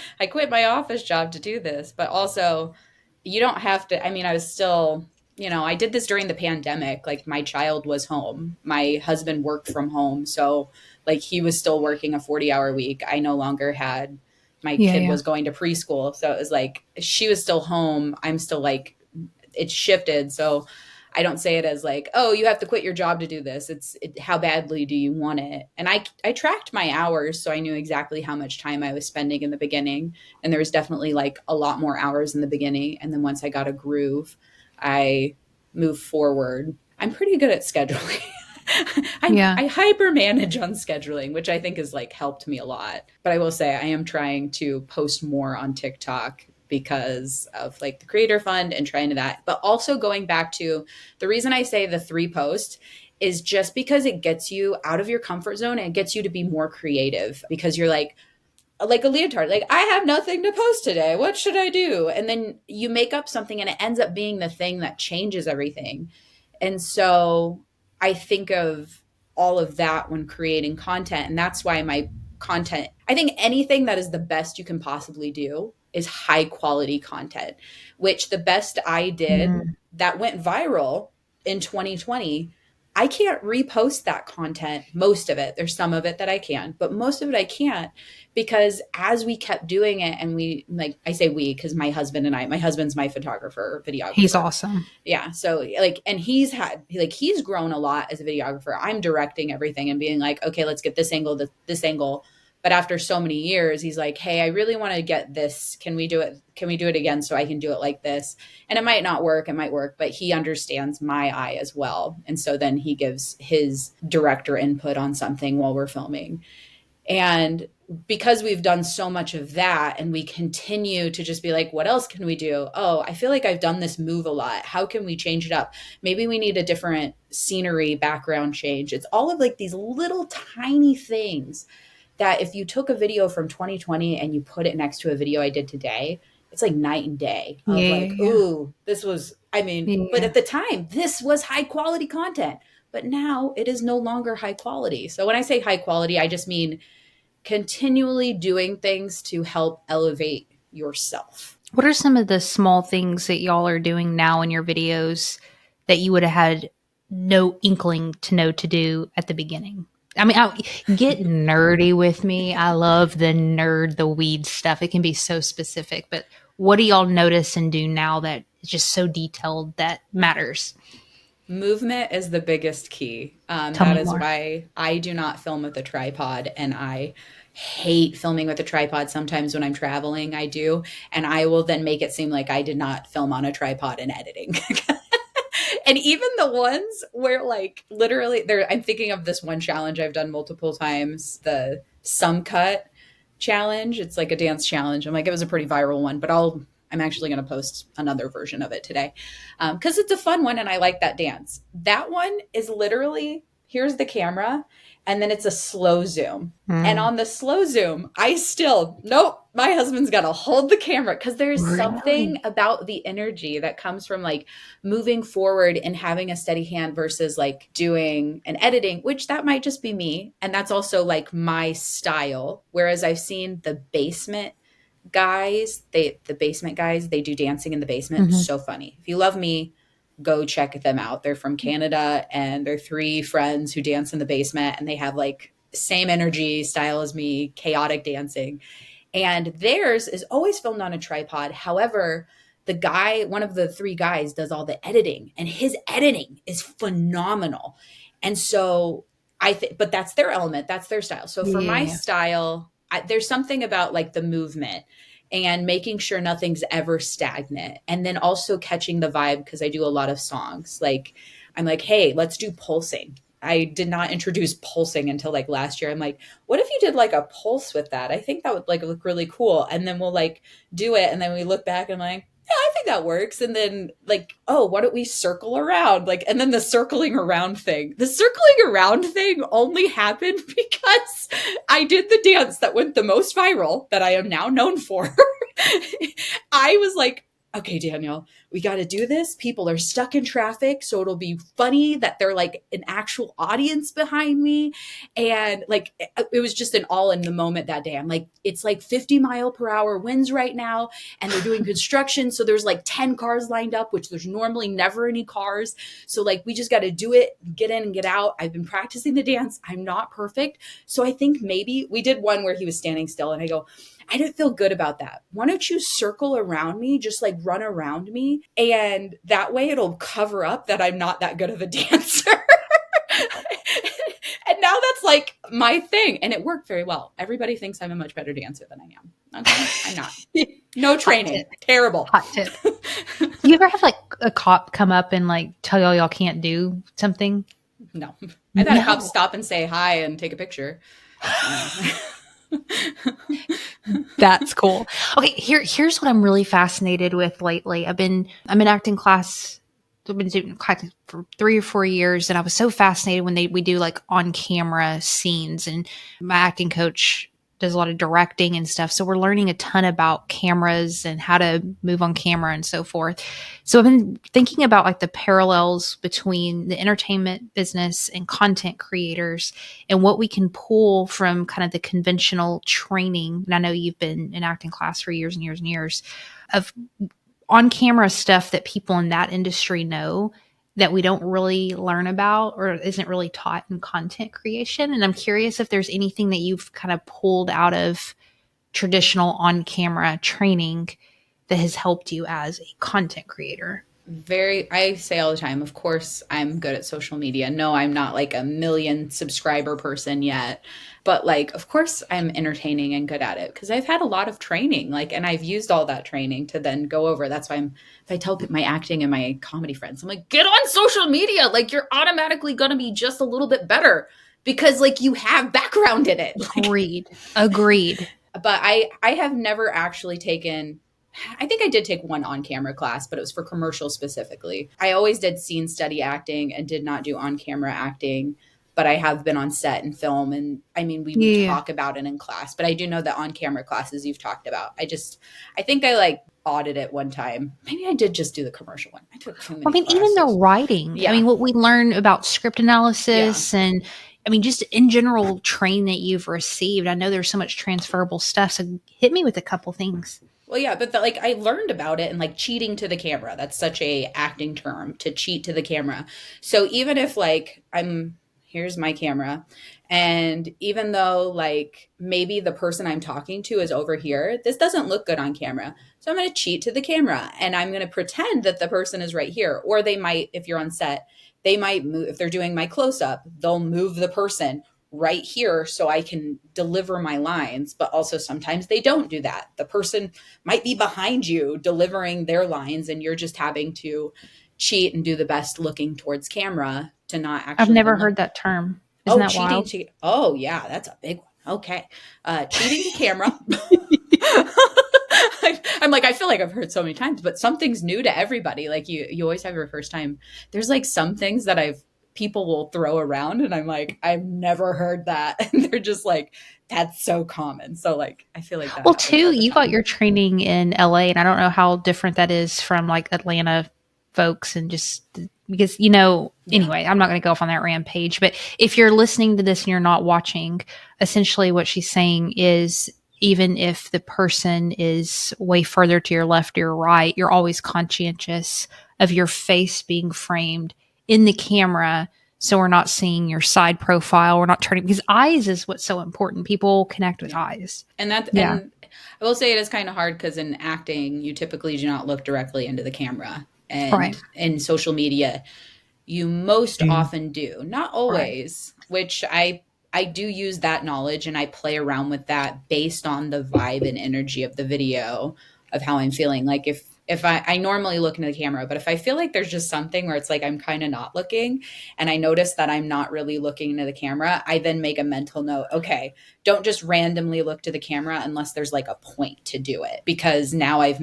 my office job to do this, but also you don't have to, I mean, I was still, I did this during the pandemic. Like, my child was home. My husband worked from home. So like, he was still working a 40-hour week. I no longer had, my kid was going to preschool. So it was like, she was still home. I'm still like, it's shifted. So I don't say it as like, oh, you have to quit your job to do this. How badly do you want it? And I tracked my hours, so I knew exactly how much time I was spending in the beginning. And there was definitely like a lot more hours in the beginning. And then once I got a groove, I moved forward. I'm pretty good at scheduling. I hyper manage on scheduling, which I think has like helped me a lot. But I will say I am trying to post more on TikTok because of like the creator fund and trying to that. But also going back to the reason I say the 3 posts is just because it gets you out of your comfort zone and it gets you to be more creative, because you're like a Leotard, like, I have nothing to post today. What should I do? And then you make up something and it ends up being the thing that changes everything. And so I think of all of that when creating content. And that's why my content, I think anything that is the best you can possibly do is high quality content, which the best I did that went viral in 2020, I can't repost that content. Most of it, there's some of it that I can, but most of it I can't, because as we kept doing it, and we, like, I say we, because my husband's my photographer, videographer. He's awesome. Yeah. So like, and he's grown a lot as a videographer. I'm directing everything and being like, okay, let's get this angle, this angle. But after so many years, he's like, hey, I really want to get this. Can we do it? Can we do it again so I can do it like this? And it might not work. It might work, but he understands my eye as well. And so then he gives his director input on something while we're filming. And because we've done so much of that, and we continue to just be like, what else can we do? Oh, I feel like I've done this move a lot. How can we change it up? Maybe we need a different scenery background change. It's all of like these little tiny things that if you took a video from 2020 and you put it next to a video I did today, it's like night and day. Ooh, this was, but at the time, this was high quality content. But now it is no longer high quality. So when I say high quality, I just mean continually doing things to help elevate yourself. What are some of the small things that y'all are doing now in your videos that you would have had no inkling to know to do at the beginning? I mean, get nerdy with me. I love the weed stuff. It can be so specific, but what do y'all notice and do now that is just so detailed that matters? Movement is the biggest key. That is why I do not film with a tripod, and I hate filming with a tripod. Sometimes when I'm traveling, I do, and I will then make it seem like I did not film on a tripod in editing. And even the ones where like literally I'm thinking of this one challenge I've done multiple times, the Sum Cut challenge. It's like a dance challenge. I'm like, it was a pretty viral one, but I'm actually going to post another version of it today. Cause it's a fun one and I like that dance. That one is literally here's the camera. And then it's a slow zoom. Mm. And on the slow zoom, nope, my husband's got to hold the camera because there's something about the energy that comes from like moving forward and having a steady hand versus like doing an editing, which that might just be me. And that's also like my style. Whereas I've seen the basement guys, they do dancing in the basement. So funny. If you love me, go check them out. They're from Canada and they're 3 friends who dance in the basement and they have like same energy style as me, chaotic dancing. And theirs is always filmed on a tripod. However, the guy, one of the 3 guys does all the editing and his editing is phenomenal. And so but that's their element. That's their style. So for my style, there's something about like the movement and making sure nothing's ever stagnant. And then also catching the vibe because I do a lot of songs. Like I'm like, hey, let's do pulsing. I did not introduce pulsing until like last year. I'm like, what if you did like a pulse with that? I think that would like look really cool. And then we'll like do it. And then we look back and I'm like, yeah, I think that works. And then like, oh, why don't we circle around? Like, and then the circling around thing only happened because I did the dance that went the most viral that I am now known for. I was like, okay, Danielle, we got to do this. People are stuck in traffic. So it'll be funny that they're like an actual audience behind me. And like, it was just an all in the moment that day. I'm like, it's like 50-mile-per-hour winds right now. And they're doing construction. So there's like 10 cars lined up, which there's normally never any cars. So like, we just got to do it, get in and get out. I've been practicing the dance. I'm not perfect. So I think maybe we did one where he was standing still and I go, I didn't feel good about that. Why don't you circle around me, just like run around me? And that way it'll cover up that I'm not that good of a dancer. And now that's like my thing. And it worked very well. Everybody thinks I'm a much better dancer than I am. Okay, I'm not. No training. Terrible. Hot tip. You ever have like a cop come up and like tell y'all can't do something? No. I've had a cop stop and say hi and take a picture. That's cool. Okay, here's what I'm really fascinated with lately. I'm in acting class. I've been doing class for 3 or 4 years, and I was so fascinated when we do like on camera scenes, and my acting coach does a lot of directing and stuff. So we're learning a ton about cameras and how to move on camera and so forth. So I've been thinking about like the parallels between the entertainment business and content creators and what we can pull from kind of the conventional training. And I know you've been in acting class for years and years and years of on camera stuff that people in that industry know that we don't really learn about or isn't really taught in content creation. And I'm curious if there's anything that you've kind of pulled out of traditional on-camera training that has helped you as a content creator. I say all the time, of course, I'm good at social media. No, I'm not like a 1 million subscriber person yet. But like, of course, I'm entertaining and good at it because I've had a lot of training, like, and I've used all that training to then go over. That's why if I tell my acting and my comedy friends, I'm like, get on social media. Like, you're automatically going to be just a little bit better because like you have background in it. Agreed. But I have never actually taken, I think I did take one on-camera class, but it was for commercials specifically. I always did scene study acting and did not do on-camera acting, but I have been on set and film. And I mean, we would talk about it in class, but I do know the on-camera classes you've talked about. I think I like audited it one time. Maybe I did just do the commercial one. I took too many classes. Even the writing. Yeah. I mean, what we learn about script analysis and I mean, just in general training that you've received. I know there's so much transferable stuff. So hit me with a couple things. Well, yeah, but like I learned about it and like cheating to the camera. That's such a acting term, to cheat to the camera. So even if like here's my camera, and even though like maybe the person I'm talking to is over here, this doesn't look good on camera. So I'm going to cheat to the camera and I'm going to pretend that the person is right here. Or they might, if you're on set, they might move, if they're doing my close-up, they'll move the person right here so I can deliver my lines. But also sometimes they don't do that. The person might be behind you delivering their lines and you're just having to cheat and do the best looking towards camera to not actually. I've never heard that term. Isn't that wild? Oh yeah, that's a big one. Okay. Cheating to camera. I'm like, I feel like I've heard so many times, but something's new to everybody. Like you always have your first time. There's like some things that people will throw around. And I'm like, I've never heard that. And they're just like, that's so common. So like, I feel like that. Well, happens too, all the you got time. your training in LA, and I don't know how different that is from like Atlanta folks, and just because, anyway, I'm not going to go off on that rampage, but if you're listening to this and you're not watching, essentially what she's saying is, even if the person is way further to your left or your right, you're always conscientious of your face being framed in the camera. So we're not seeing your side profile. We're not turning, because eyes is what's so important. People connect with eyes. And and I will say it is kind of hard because in acting, you typically do not look directly into the camera. And in social media, you most often do. Not always, which I do use that knowledge and I play around with that based on the vibe and energy of the video of how I'm feeling. Like if I normally look into the camera, but if I feel like there's just something where it's like I'm kind of not looking and I notice that I'm not really looking into the camera, I then make a mental note, okay, don't just randomly look to the camera unless there's like a point to do it, because now I've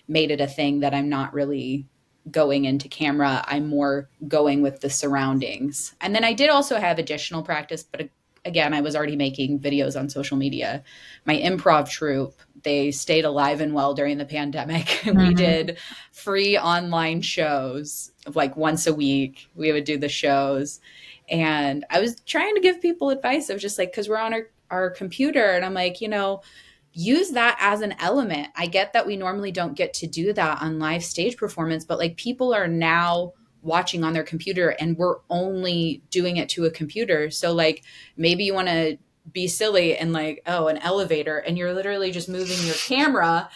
made it a thing that I'm not really going into camera. I'm more going with the surroundings. And then I did also have additional practice, but again, I was already making videos on social media. My improv troupe, they stayed alive and well during the pandemic. We did free online shows like once a week. We would do the shows. And I was trying to give people advice of just like, because we're on our computer, and I'm like, use that as an element. I get that we normally don't get to do that on live stage performance, but like people are now watching on their computer and we're only doing it to a computer. So like maybe you want to be silly and like, oh, an elevator, and you're literally just moving your camera,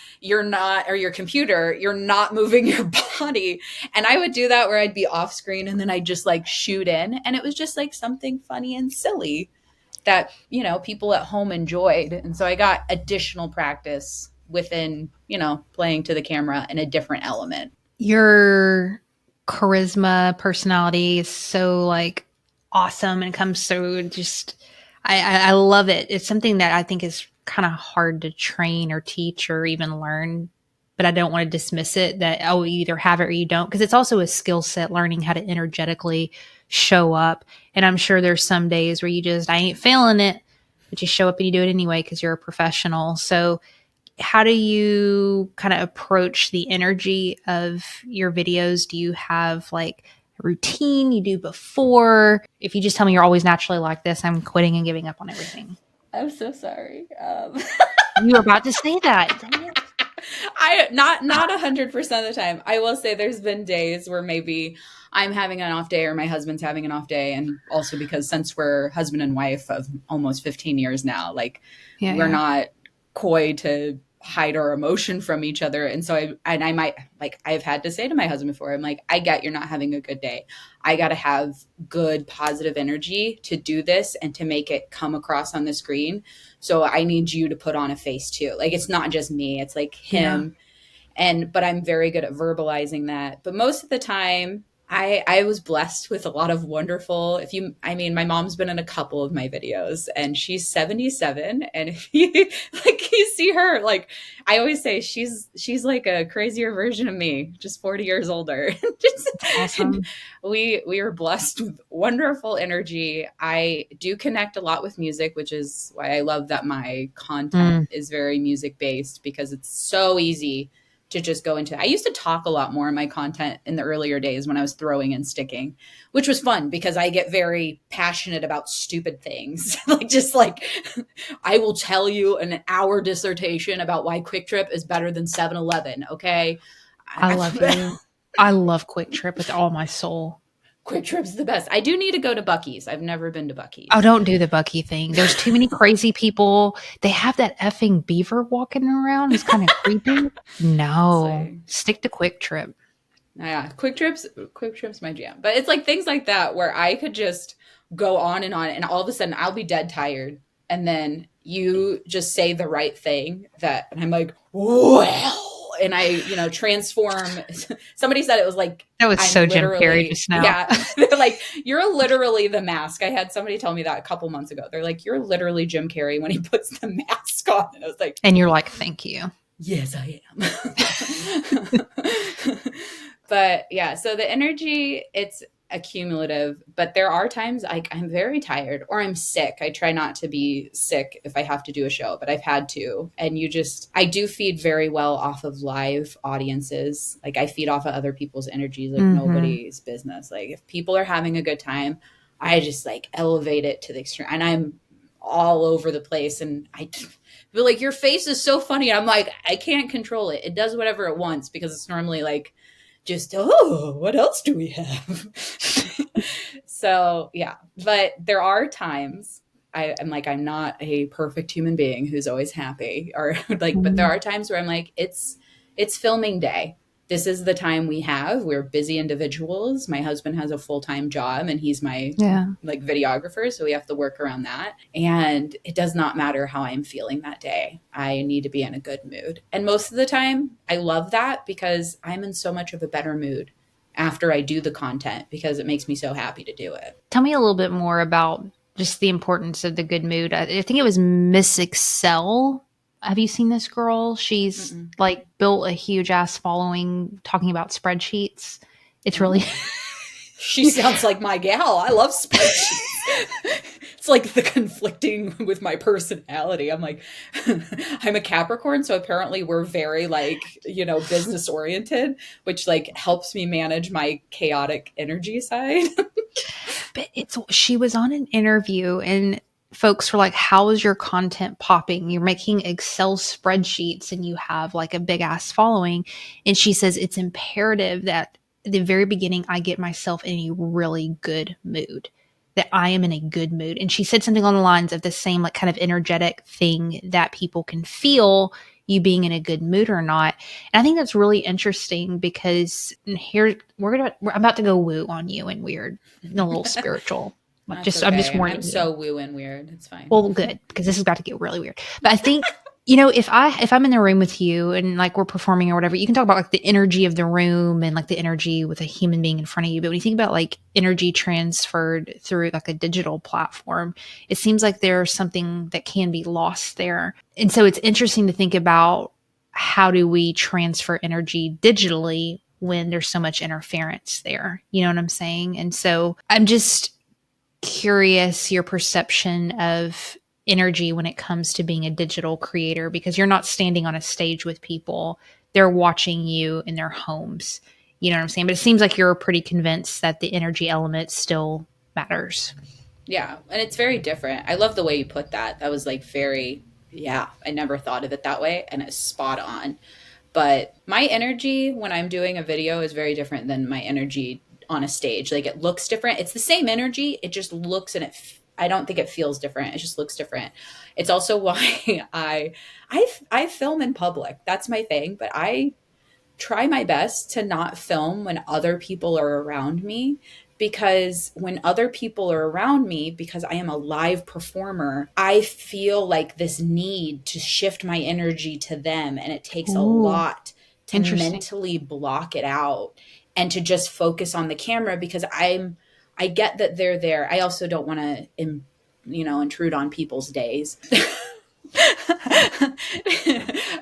or your computer, you're not moving your body. And I would do that where I'd be off screen and then I'd just like shoot in, and it was just like something funny and silly that, people at home enjoyed. And so I got additional practice within, playing to the camera in a different element. Your charisma, personality is so like awesome and comes through. Just, I love it. It's something that I think is kind of hard to train or teach or even learn, but I don't want to dismiss it that, oh, you either have it or you don't. Because it's also a skill set, learning how to energetically show up. And I'm sure there's some days where I ain't feeling it, but you show up and you do it anyway because you're a professional. So how do you kind of approach the energy of your videos? Do you have like a routine you do before? If you just tell me you're always naturally like this, I'm quitting and giving up on everything. I'm so sorry. You were about to say that. I not 100% of the time. I will say there's been days where maybe I'm having an off day or my husband's having an off day. And also because since we're husband and wife of almost 15 years now, like we're not coy to hide our emotion from each other. And so I might, like, I've had to say to my husband before, I'm like, I get you're not having a good day. I got to have good, positive energy to do this and to make it come across on the screen. So I need you to put on a face too. Like, it's not just me, it's like him. But I'm very good at verbalizing that. But most of the time, I was blessed with a lot of wonderful, my mom's been in a couple of my videos and she's 77. And if you see her, like, I always say she's like a crazier version of me, just 40 years older. Awesome. We are blessed with wonderful energy. I do connect a lot with music, which is why I love that my content is very music based, because it's so easy to just go into. I used to talk a lot more in my content in the earlier days when I was throwing and sticking, which was fun because I get very passionate about stupid things. I will tell you an hour dissertation about why Quick Trip is better than 7-Eleven. Okay. I love you. I love Quick Trip with all my soul. Quick Trip's the best. I do need to go to Buc-ee's. I've never been to Buc-ee's. Oh, don't do the Buc-ee thing. There's too many crazy people. They have that effing beaver walking around. It's kind of creepy. No, stick to Quick Trip. Yeah, Quick Trip's my jam. But it's like things like that where I could just go on, and all of a sudden I'll be dead tired, and then you just say the right thing and I'm like, well. And I, transform. Somebody said it was like, that was so Jim Carrey just now. Yeah. They're like, you're literally the mask. I had somebody tell me that a couple months ago. They're like, you're literally Jim Carrey when he puts the mask on. And I was like, and you're like, thank you. Yes, I am. But yeah, so the energy, accumulative, but there are times I'm very tired or I'm sick. I try not to be sick if I have to do a show, but I've had to. And I do feed very well off of live audiences. Like I feed off of other people's energies like nobody's business. Like if people are having a good time, I just like elevate it to the extreme. And I'm all over the place. And I feel like your face is so funny. I'm like, I can't control it. It does whatever it wants because it's normally like, just, oh, what else do we have? So, yeah. But there are times I'm like, I'm not a perfect human being who's always happy or like, but there are times where I'm like, it's filming day. This is the time we have. We're busy individuals. My husband has a full-time job and he's my like videographer. So we have to work around that. And it does not matter how I'm feeling that day. I need to be in a good mood. And most of the time I love that because I'm in so much of a better mood after I do the content because it makes me so happy to do it. Tell me a little bit more about just the importance of the good mood. I think it was Miss Excel. Have you seen this girl? She's like built a huge ass following talking about spreadsheets. It's really She sounds like my gal. I love spreadsheets. It's like the conflicting with my personality. I'm like, I'm a Capricorn, so apparently we're very like, business oriented, which like helps me manage my chaotic energy side. But she was on an interview and folks were like, how is your content popping? You're making Excel spreadsheets and you have like a big ass following. And she says, it's imperative that at the very beginning, I get myself in a really good mood, that I am in a good mood. And she said something along the lines of the same like kind of energetic thing that people can feel you being in a good mood or not. And I think that's really interesting because here I'm about to go woo on you and weird and a little spiritual. I'm just warning I'm so woo and weird. It's fine. Well, good, because this is about to get really weird. But I think, if I'm in the room with you and like we're performing or whatever, you can talk about like the energy of the room and like the energy with a human being in front of you. But when you think about like energy transferred through like a digital platform, it seems like there's something that can be lost there. And so it's interesting to think about how do we transfer energy digitally when there's so much interference there. You know what I'm saying? And so I'm just curious your perception of energy when it comes to being a digital creator, because you're not standing on a stage with people. They're watching you in their homes. You know what I'm saying? But it seems like you're pretty convinced that the energy element still matters. Yeah. And it's very different. I love the way you put that. That was like I never thought of it that way. And it's spot on. But my energy when I'm doing a video is very different than my energy on a stage. Like it looks different. It's the same energy. It just looks I don't think it feels different. It just looks different. It's also why I film in public. That's my thing. But I try my best to not film when other people are around me, because when other people are around me, because I am a live performer, I feel like this need to shift my energy to them. And it takes a lot to mentally block it out and to just focus on the camera, because I get that they're there. I also don't want to, intrude on people's days.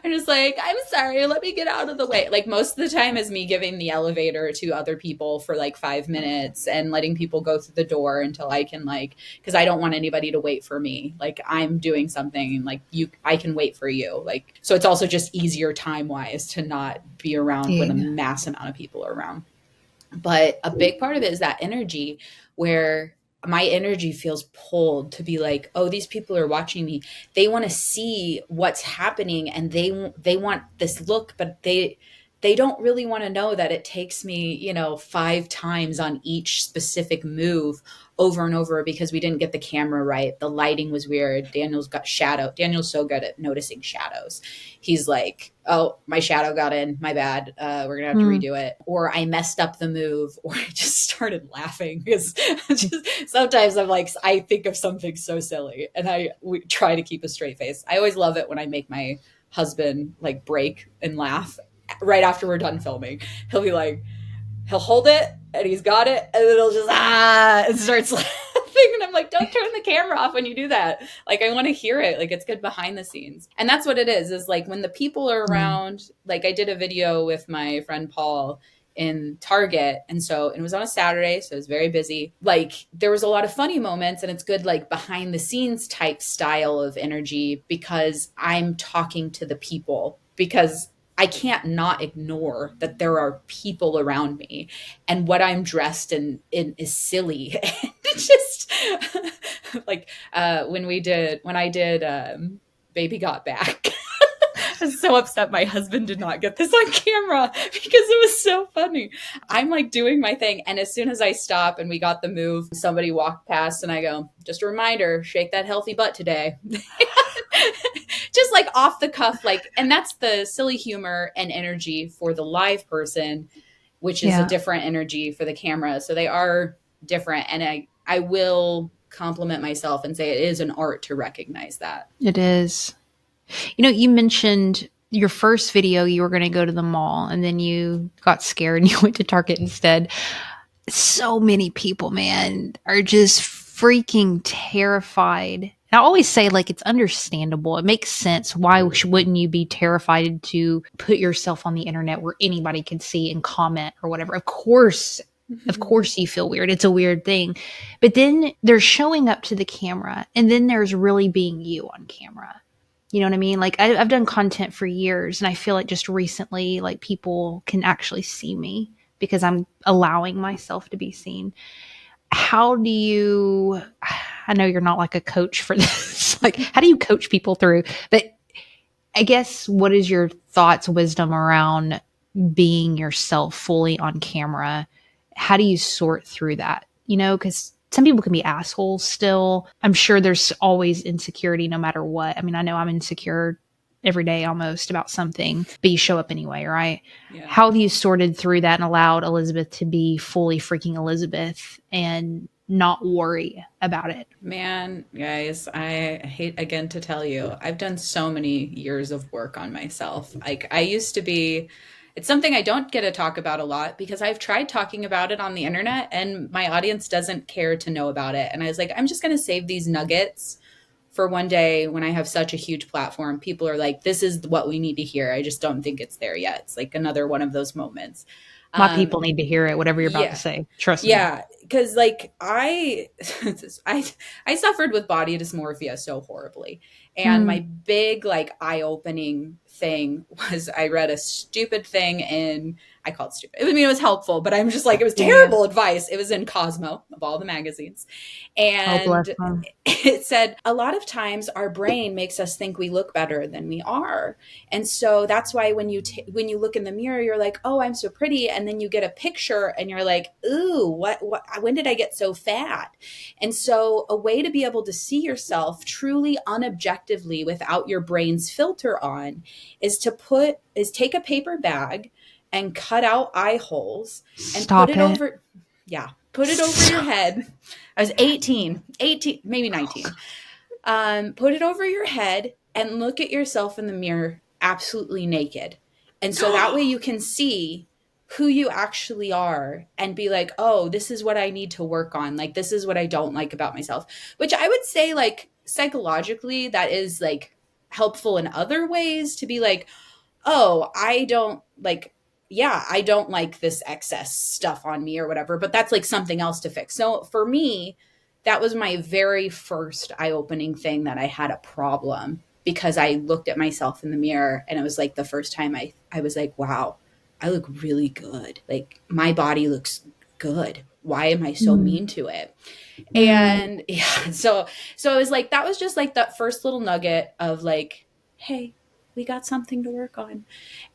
I'm just like, I'm sorry, let me get out of the way. Like most of the time is me giving the elevator to other people for like 5 minutes and letting people go through the door until I can because I don't want anybody to wait for me. Like I'm doing something and like I can wait for you. Like, so it's also just easier time wise to not be around when a mass amount of people are around. But a big part of it is that energy where my energy feels pulled to be like, oh, these people are watching me. They want to see what's happening and they want this look, but they don't really want to know that it takes me, 5 times on each specific move over and over because we didn't get the camera right. The lighting was weird. Daniel's got shadow. Daniel's so good at noticing shadows. He's like, oh, my shadow got in. My bad. We're going to have to redo it. Or I messed up the move, or I just started laughing because sometimes I'm like, I think of something so silly and we try to keep a straight face. I always love it when I make my husband like break and laugh right after we're done filming. He'll be like, he'll hold it and he's got it and then he'll just and starts laughing, and I'm like, don't turn the camera off when you do that. Like I want to hear it. Like it's good behind the scenes. And that's what it is like when the people are around. Like I did a video with my friend Paul in Target. And it was on a Saturday, so it was very busy. Like there was a lot of funny moments, and it's good like behind the scenes type style of energy because I'm talking to the people, because I can't not ignore that there are people around me, and what I'm dressed in is silly. And it's just like when I did Baby Got Back. I was so upset my husband did not get this on camera because it was so funny. I'm like doing my thing, and as soon as I stop and we got the move, somebody walked past and I go, just a reminder, shake that healthy butt today. Just like off the cuff, like, and that's the silly humor and energy for the live person, which is a different energy for the camera. So they are different. And I will compliment myself and say it is an art to recognize that. It is. You know, you mentioned your first video, you were going to go to the mall and then you got scared and you went to Target instead. So many people, man, are just freaking terrified. And I always say, like, it's understandable. It makes sense. Why wouldn't you be terrified to put yourself on the internet where anybody can see and comment or whatever? Of course you feel weird. It's a weird thing. But then there's showing up to the camera, and then there's really being you on camera. You know what I mean? Like I've done content for years, and I feel like just recently, like people can actually see me because I'm allowing myself to be seen. How do you, I know you're not like a coach for this. Like, how do you coach people through? But I guess what is your thoughts, wisdom around being yourself fully on camera? How do you sort through that? You know, because some people can be assholes still. I'm sure there's always insecurity no matter what. I mean, I know I'm insecure every day almost about something, but you show up anyway, right? Yeah. How have you sorted through that and allowed Elisabeth to be fully freaking Elisabeth and not worry about it? Man, guys, I hate again to tell you, I've done so many years of work on myself. Like I used to be, it's something I don't get to talk about a lot because I've tried talking about it on the internet and my audience doesn't care to know about it. And I was like, I'm just going to save these nuggets for one day when I have such a huge platform. People are like, this is what we need to hear. I just don't think it's there yet. It's like another one of those moments. My people need to hear it, whatever you're about to say. Trust me. Yeah. Cause like I suffered with body dysmorphia so horribly. And my big like eye-opening thing was I read a stupid thing in, I call it stupid. I mean, it was helpful, but I'm just like, it was terrible advice. It was in Cosmo of all the magazines. And it said, a lot of times our brain makes us think we look better than we are. And so that's why when you look in the mirror, you're like, oh, I'm so pretty. And then you get a picture and you're like, ooh, what, when did I get so fat? And so a way to be able to see yourself truly unobjectively without your brain's filter on is take a paper bag and cut out eye holes and put it over your head. I was 18, maybe 19. Put it over your head and look at yourself in the mirror absolutely naked. And so that way you can see who you actually are and be like, oh, this is what I need to work on. Like, this is what I don't like about myself, which I would say like psychologically that is like helpful in other ways to be like, oh, I don't like this excess stuff on me or whatever, but that's like something else to fix. So for me, that was my very first eye-opening thing that I had a problem because I looked at myself in the mirror and it was like the first time I was like, wow, I look really good. Like my body looks good. Why am I so mean to it? And so it was like, that was just like that first little nugget of like, hey, we got something to work on.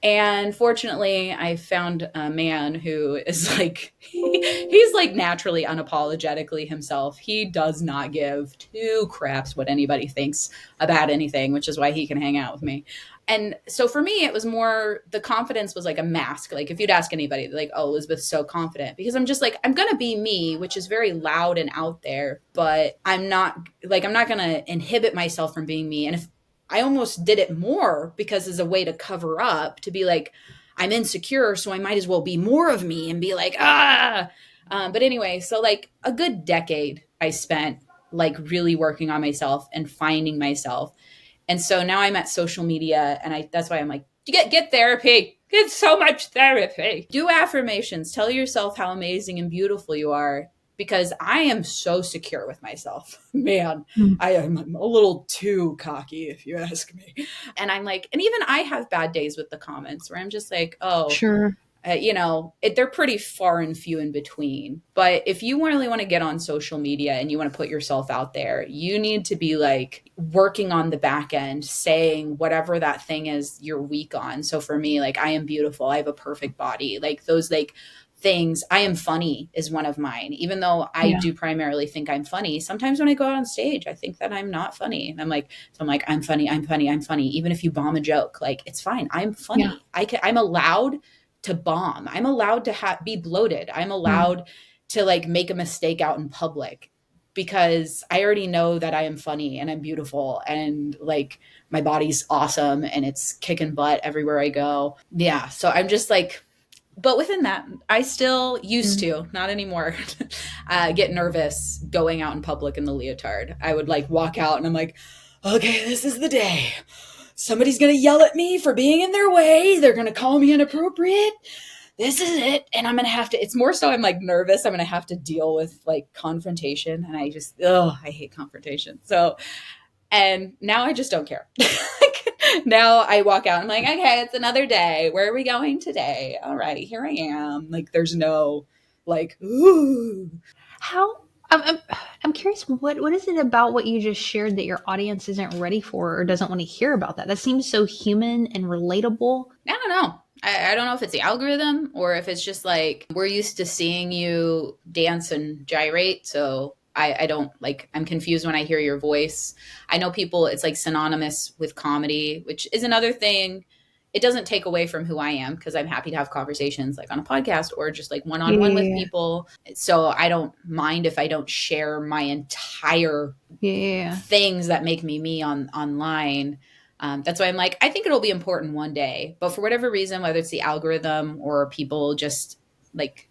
And fortunately, I found a man who is like, he's like naturally unapologetically himself. He does not give two craps what anybody thinks about anything, which is why he can hang out with me. And so for me, it was more, the confidence was like a mask. Like if you'd ask anybody, like, oh, Elisabeth's so confident, because I'm just like, I'm going to be me, which is very loud and out there, but I'm not going to inhibit myself from being me. And if I almost did it more because as a way to cover up, to be like, I'm insecure, so I might as well be more of me and be like, but anyway, so like a good decade I spent like really working on myself and finding myself. And so now I'm at social media and that's why I'm like, Get therapy. Get so much therapy. Do affirmations. Tell yourself how amazing and beautiful you are, because I am so secure with myself. Man, I'm a little too cocky, if you ask me. And I'm like, and even I have bad days with the comments where I'm just like, oh, Sure. They're pretty far and few in between. But if you really want to get on social media and you want to put yourself out there, you need to be like working on the back end, saying whatever that thing is you're weak on. So for me, like, I am beautiful, I have a perfect body, like those like things. I am funny is one of mine, even though I do primarily think I'm funny. Sometimes when I go out on stage, I think that I'm not funny. And I'm like, I'm funny. Even if you bomb a joke, like, it's fine. I'm funny. I'm allowed to bomb. I'm allowed to be bloated. I'm allowed to like make a mistake out in public, because I already know that I am funny and I'm beautiful and like my body's awesome and it's kicking butt everywhere I go. Yeah. So I'm just like, but within that, I still used to, not anymore, get nervous going out in public in the leotard. I would like walk out and I'm like, okay, this is the day. Somebody's going to yell at me for being in their way. They're going to call me inappropriate. This is it. And I'm going to have to, it's more so I'm like nervous. I'm going to have to deal with like confrontation. And I hate confrontation. So, and now I just don't care. Now I walk out, I'm like, okay, it's another day. Where are we going today? All right, here I am. Like, there's no like, ooh. How I'm curious, what is it about what you just shared that your audience isn't ready for or doesn't want to hear about that? That seems so human and relatable. I don't know. I don't know if it's the algorithm or if it's just like we're used to seeing you dance and gyrate. So I don't like, I'm confused when I hear your voice. I know people, it's like synonymous with comedy, which is another thing. It doesn't take away from who I am, because I'm happy to have conversations like on a podcast or just like one-on-one with people. So I don't mind if I don't share my entire things that make me online. That's why I'm like, I think it'll be important one day. But for whatever reason, whether it's the algorithm or people just like,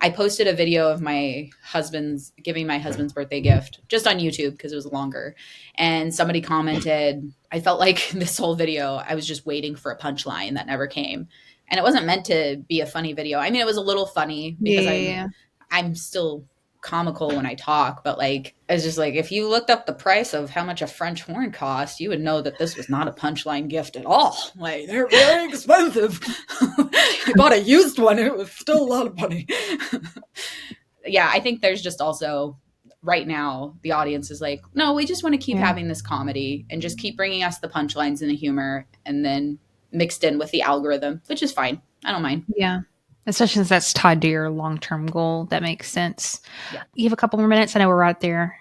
I posted a video of giving my husband's birthday gift just on YouTube because it was longer. And somebody commented, I felt like this whole video, I was just waiting for a punchline that never came. And it wasn't meant to be a funny video. I mean, it was a little funny because I'm still comical when I talk, but like, it's just like, if you looked up the price of how much a French horn cost, you would know that this was not a punchline gift at all. Like, they're very expensive. I bought a used one. It was still a lot of money. Yeah, I think there's just also right now, the audience is like, no, we just want to keep having this comedy and just keep bringing us the punchlines and the humor, and then mixed in with the algorithm, which is fine. I don't mind. Yeah. Especially since that's tied to your long-term goal. That makes sense. Yeah. You have a couple more minutes. I know we're right there.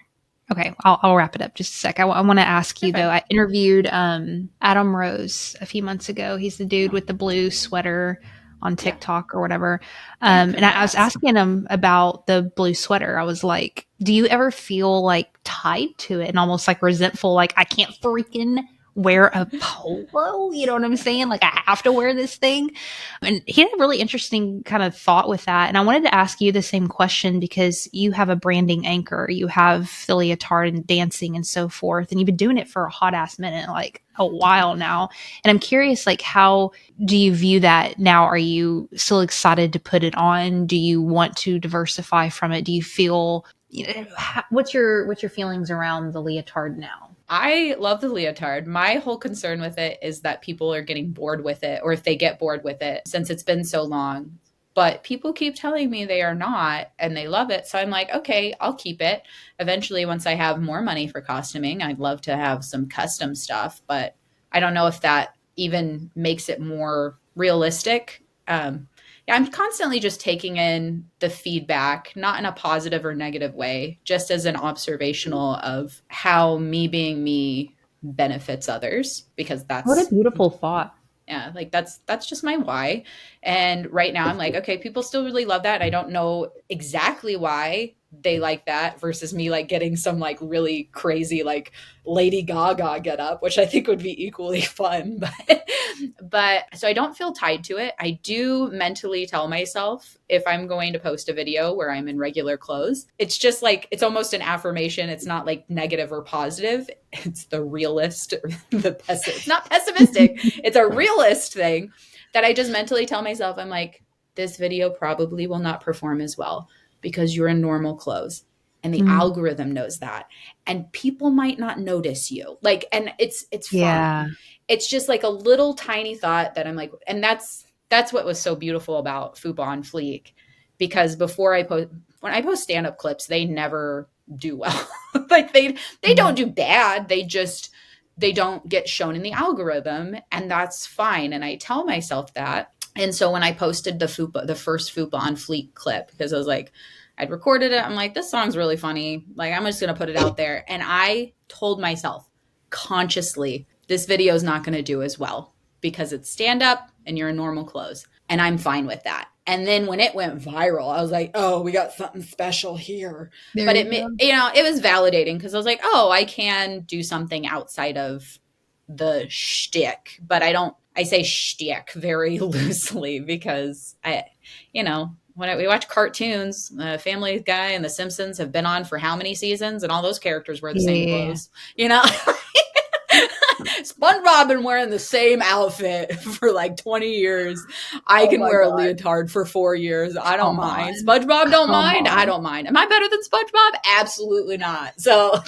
Okay, I'll wrap it up just a sec. I want to ask you, though. I interviewed Adam Rose a few months ago. He's the dude with the blue sweater on TikTok or whatever. And I was asking him about the blue sweater. I was like, do you ever feel like tied to it and almost like resentful? Like, I can't freaking wear a polo, you know what I'm saying? Like, I have to wear this thing. And he had a really interesting kind of thought with that. And I wanted to ask you the same question, because you have a branding anchor, you have the leotard and dancing and so forth, and you've been doing it for a hot ass minute, like a while now. And I'm curious, like, how do you view that now? Are you still excited to put it on? Do you want to diversify from it? Do you feel, what's your feelings around the leotard now? I love the leotard. My whole concern with it is that people are getting bored with it, or if they get bored with it since it's been so long. But people keep telling me they are not, and they love it. So I'm like, okay, I'll keep it. Eventually, once I have more money for costuming, I'd love to have some custom stuff. But I don't know if that even makes it more realistic. I'm constantly just taking in the feedback, not in a positive or negative way, just as an observational of how me being me benefits others, because that's what a beautiful thought. Yeah, like that's just my why. And right now I'm like, okay, people still really love that. I don't know exactly why they like that versus me like getting some like really crazy like Lady Gaga get up, which I think would be equally fun. But so I don't feel tied to it. I do mentally tell myself if I'm going to post a video where I'm in regular clothes, it's just like, it's almost an affirmation. It's not like negative or positive. It's the realist, it's not pessimistic. It's a realist thing that I just mentally tell myself. I'm like, this video probably will not perform as well because you're in normal clothes. And the algorithm knows that. And people might not notice you. Like, and it's fun. It's just like a little tiny thought that I'm like, and that's what was so beautiful about Fupa on Fleek, because when I post stand-up clips, they never do well. Like they don't do bad. They don't get shown in the algorithm, and that's fine. And I tell myself that. And so when I posted the first Fupa on Fleek clip, because I was like, I'd recorded it. I'm like, this song's really funny. Like, I'm just going to put it out there. And I told myself consciously, this video is not going to do as well because it's stand up and you're in normal clothes. And I'm fine with that. And then when it went viral, I was like, oh, we got something special here. But it was validating because I was like, oh, I can do something outside of the shtick. But I say shtick very loosely because when we watch cartoons, Family Guy and The Simpsons have been on for how many seasons, and all those characters wear the same clothes. SpongeBob been wearing the same outfit for like 20 years. I can wear a leotard for 4 years. I don't mind. SpongeBob don't mind. I don't mind. Am I better than SpongeBob? Absolutely not. So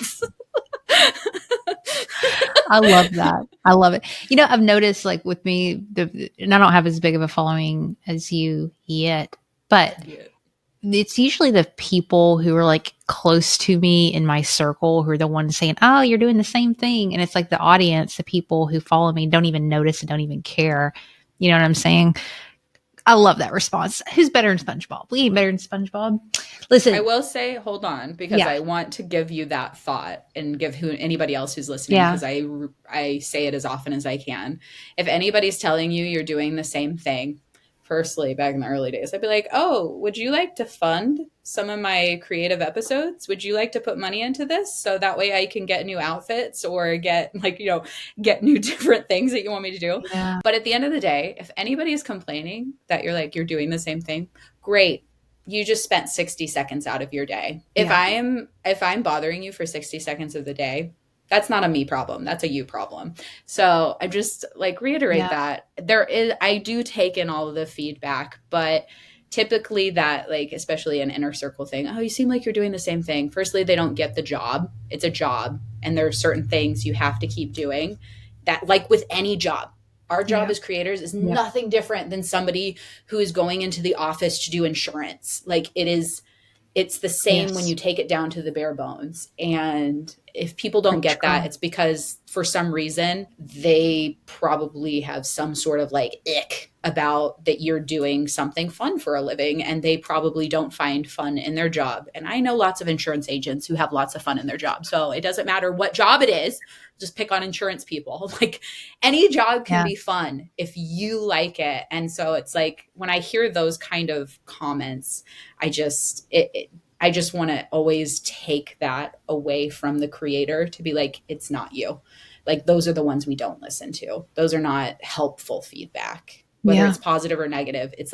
I love that. I love it. I've noticed like with me, and I don't have as big of a following as you yet, but it's usually the people who are like close to me in my circle who are the ones saying, oh, you're doing the same thing. And it's like the audience, the people who follow me don't even notice and don't even care. You know what I'm saying? I love that response. Who's better than SpongeBob? We ain't better than SpongeBob. Listen, I will say, hold on, because I want to give you that thought and give anybody else who's listening, because I say it as often as I can. If anybody's telling you you're doing the same thing, firstly, back in the early days, I'd be like, oh, would you like to fund some of my creative episodes? Would you like to put money into this so that way I can get new outfits or get get new different things that you want me to do? Yeah. But at the end of the day, if anybody is complaining that you're doing the same thing, great. You just spent 60 seconds out of your day. If I'm bothering you for 60 seconds of the day, that's not a me problem. That's a you problem. So I just reiterate that I do take in all of the feedback, but typically that especially an inner circle thing. Oh, you seem like you're doing the same thing. Firstly, they don't get the job. It's a job. And there are certain things you have to keep doing that, like with any job. Our job as creators is nothing different than somebody who is going into the office to do insurance. It's the same when you take it down to the bare bones. And if people don't get that, it's because for some reason they probably have some sort of ick about that you're doing something fun for a living, and they probably don't find fun in their job. And I know lots of insurance agents who have lots of fun in their job. So it doesn't matter what job it is, just pick on insurance people. Any job can be fun if you like it. And so it's when I hear those kind of comments, I just want to always take that away from the creator to be like, it's not you. Those are the ones we don't listen to. Those are not helpful feedback, whether it's positive or negative. It's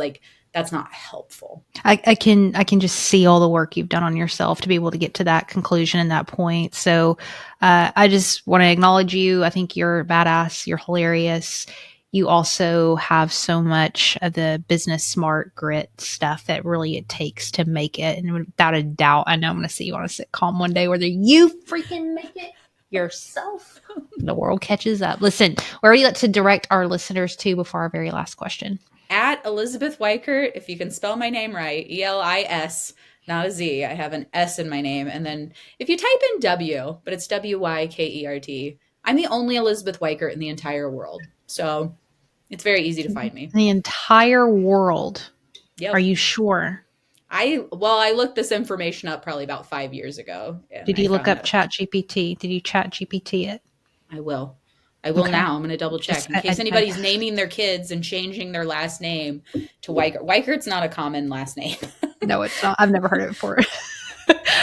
that's not helpful. I can just see all the work you've done on yourself to be able to get to that conclusion and that point. So I just want to acknowledge you. I think you're badass. You're hilarious. You also have so much of the business smart grit stuff that really it takes to make it. And without a doubt, I know I'm going to see you on a sitcom one day, whether you freaking make it yourself, the world catches up. Listen, where would you like to direct our listeners to before our very last question? At Elisabeth Wykert, if you can spell my name right, ELIS, not a Z. I have an S in my name. And then if you type in W, but it's WYKERT, I'm the only Elisabeth Wykert in the entire world. So it's very easy to find me. The entire world. Yep. Are you sure? I looked this information up probably about 5 years ago. Did you look up ChatGPT? Did you ChatGPT it? I will. Now. I'm going to double check in case anybody's naming their kids and changing their last name to Wykert. Wykert's not a common last name. No, it's not. I've never heard it before.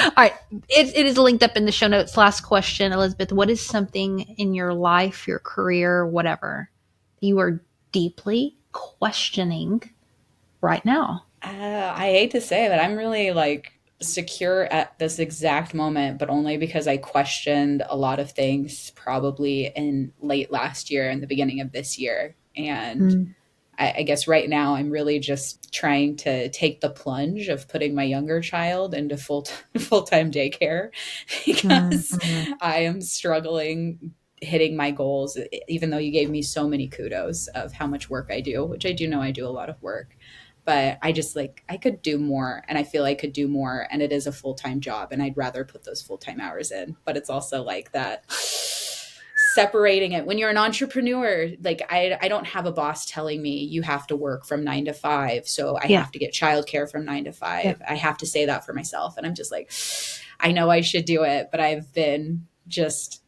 All right. It is linked up in the show notes. Last question, Elizabeth. What is something in your life, your career, whatever, you are deeply questioning right now? I hate to say that I'm really like secure at this exact moment, but only because I questioned a lot of things probably in late last year and the beginning of this year. And I guess right now I'm really just trying to take the plunge of putting my younger child into full-time daycare because I am struggling hitting my goals, even though you gave me so many kudos of how much work I do, which I do know I do a lot of work. But I just like, I could do more, and I feel I could do more, and it is a full-time job, and I'd rather put those full-time hours in. But it's also like that separating it when you're an entrepreneur. Like I don't have a boss telling me you have to work from 9 to 5, so I have to get childcare from 9 to 5. I have to say that for myself, and I'm just like, I know I should do it, but I've been just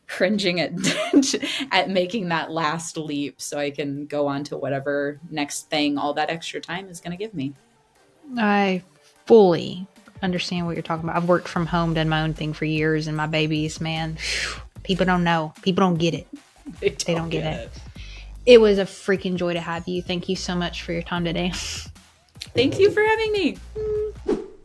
cringing at making that last leap so I can go on to whatever next thing all that extra time is going to give me. I fully understand what you're talking about. I've worked from home, done my own thing for years, and my babies, man, people don't know. People don't get it. They don't get it. It was a freaking joy to have you. Thank you so much for your time today. Thank you for having me.